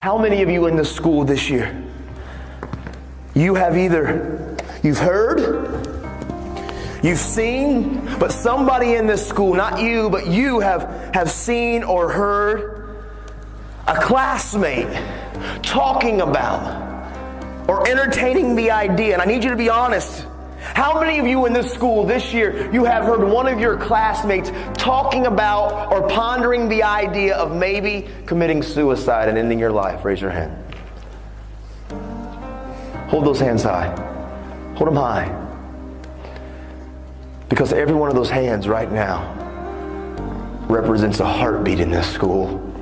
How many of you in this school this year, you've heard, you've seen, but somebody in this school, not you, but you have seen or heard a classmate talking about or entertaining the idea, and I need you to be honest. How many of you in this school this year, you have heard one of your classmates talking about or pondering the idea of maybe committing suicide and ending your life? Raise your hand. Hold those hands high. Hold them high. Because every one of those hands right now represents a heartbeat in this school.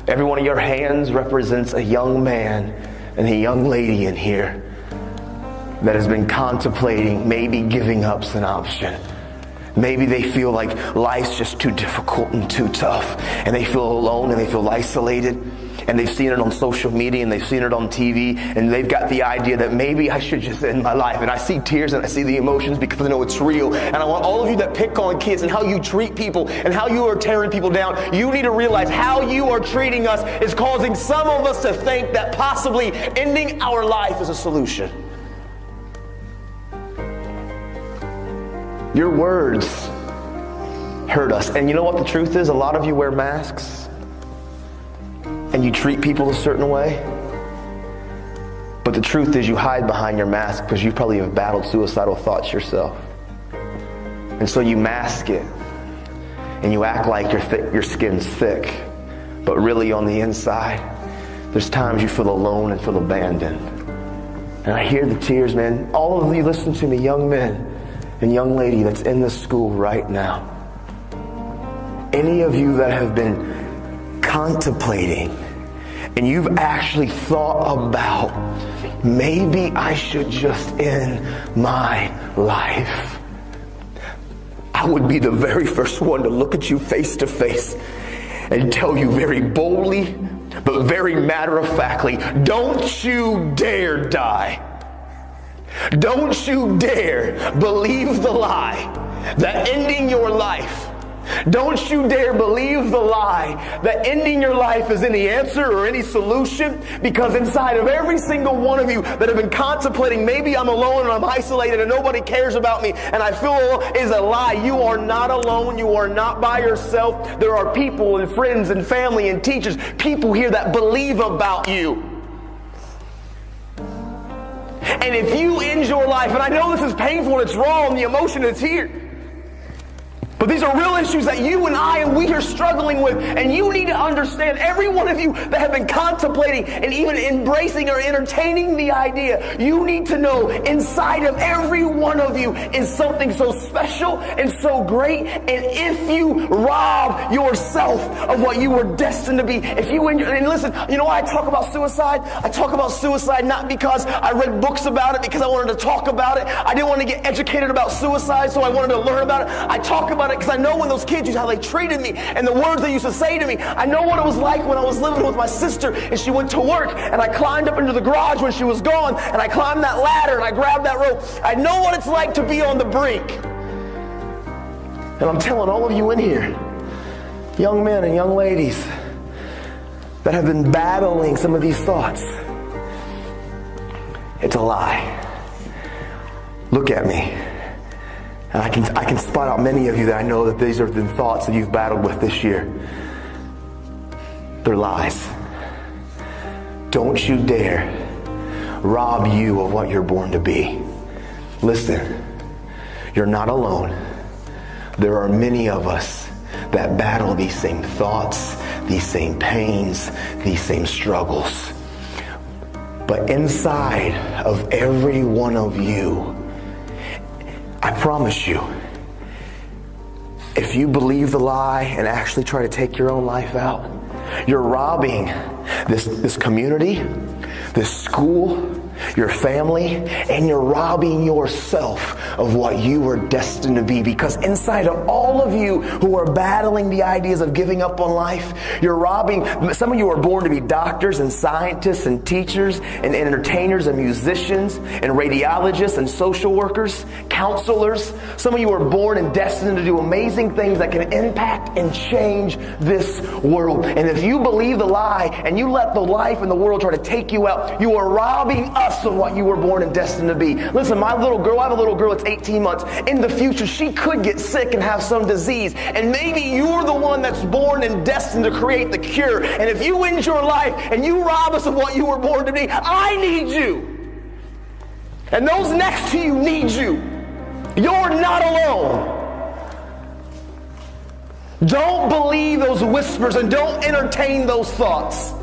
Every one of your hands represents a young man and a young lady in here that has been contemplating maybe giving up's an option. Maybe they feel like life's just too difficult and too tough, and they feel alone and they feel isolated, and they've seen it on social media and they've seen it on TV, and they've got the idea that maybe I should just end my life. And I see tears and I see the emotions because I know it's real. And I want all of you that pick on kids and how you treat people and how you are tearing people down, you need to realize how you are treating us is causing some of us to think that possibly ending our life is a solution. Your words hurt us. And you know what the truth is? A lot of you wear masks and you treat people a certain way. But the truth is you hide behind your mask because you probably have battled suicidal thoughts yourself. And so you mask it and you act like your skin's thick. But really on the inside, there's times you feel alone and feel abandoned. And I hear the tears, man. All of you listen to me, young men and young lady that's in this school right now. Any of you that have been contemplating and you've actually thought about maybe I should just end my life, I would be the very first one to look at you face to face and tell you very boldly but very matter-of-factly, don't you dare die. Don't you dare believe the lie that ending your life, don't you dare believe the lie that ending your life is any answer or any solution, because inside of every single one of you that have been contemplating, maybe I'm alone and I'm isolated and nobody cares about me and I feel alone, is a lie. You are not alone. You are not by yourself. There are people and friends and family and teachers, people here that believe about you. And if you end your life, and I know this is painful and it's wrong, the emotion is here, but these are real issues that you and I and we are struggling with, and you need to understand, every one of you that have been contemplating and even embracing or entertaining the idea, you need to know inside of every one of you is something so special and so great. And if you rob yourself of what you were destined to be, if you and listen, you know why I talk about suicide? I talk about suicide not because I read books about it, because I wanted to talk about it. I didn't want to get educated about suicide, so I wanted to learn about it. I talk about it because I know when those kids, how they treated me and the words they used to say to me. I know what it was like when I was living with my sister and she went to work and I climbed up into the garage when she was gone and I climbed that ladder and I grabbed that rope. I know what it's like to be on the brink. And I'm telling all of you in here, young men and young ladies that have been battling some of these thoughts, it's a lie. Look at me. And I can spot out many of you that I know that these are the thoughts that you've battled with this year. They're lies. Don't you dare rob you of what you're born to be. Listen, you're not alone. There are many of us that battle these same thoughts, these same pains, these same struggles. But inside of every one of you, I promise you, if you believe the lie and actually try to take your own life out, you're robbing this community, this school, your family, and you're robbing yourself of what you were destined to be. Because inside of all of you who are battling the ideas of giving up on life, you're robbing. Some of you are born to be doctors and scientists and teachers and entertainers and musicians and radiologists and social workers, counselors. Some of you are born and destined to do amazing things that can impact and change this world. And if you believe the lie and you let the life and the world try to take you out, you are robbing us of what you were born and destined to be. Listen, my little girl, I have a little girl that's 18 months. In the future, she could get sick and have some disease. And maybe you're the one that's born and destined to create the cure. And if you end your life and you rob us of what you were born to be, I need you. And those next to you need you. You're not alone. Don't believe those whispers and don't entertain those thoughts.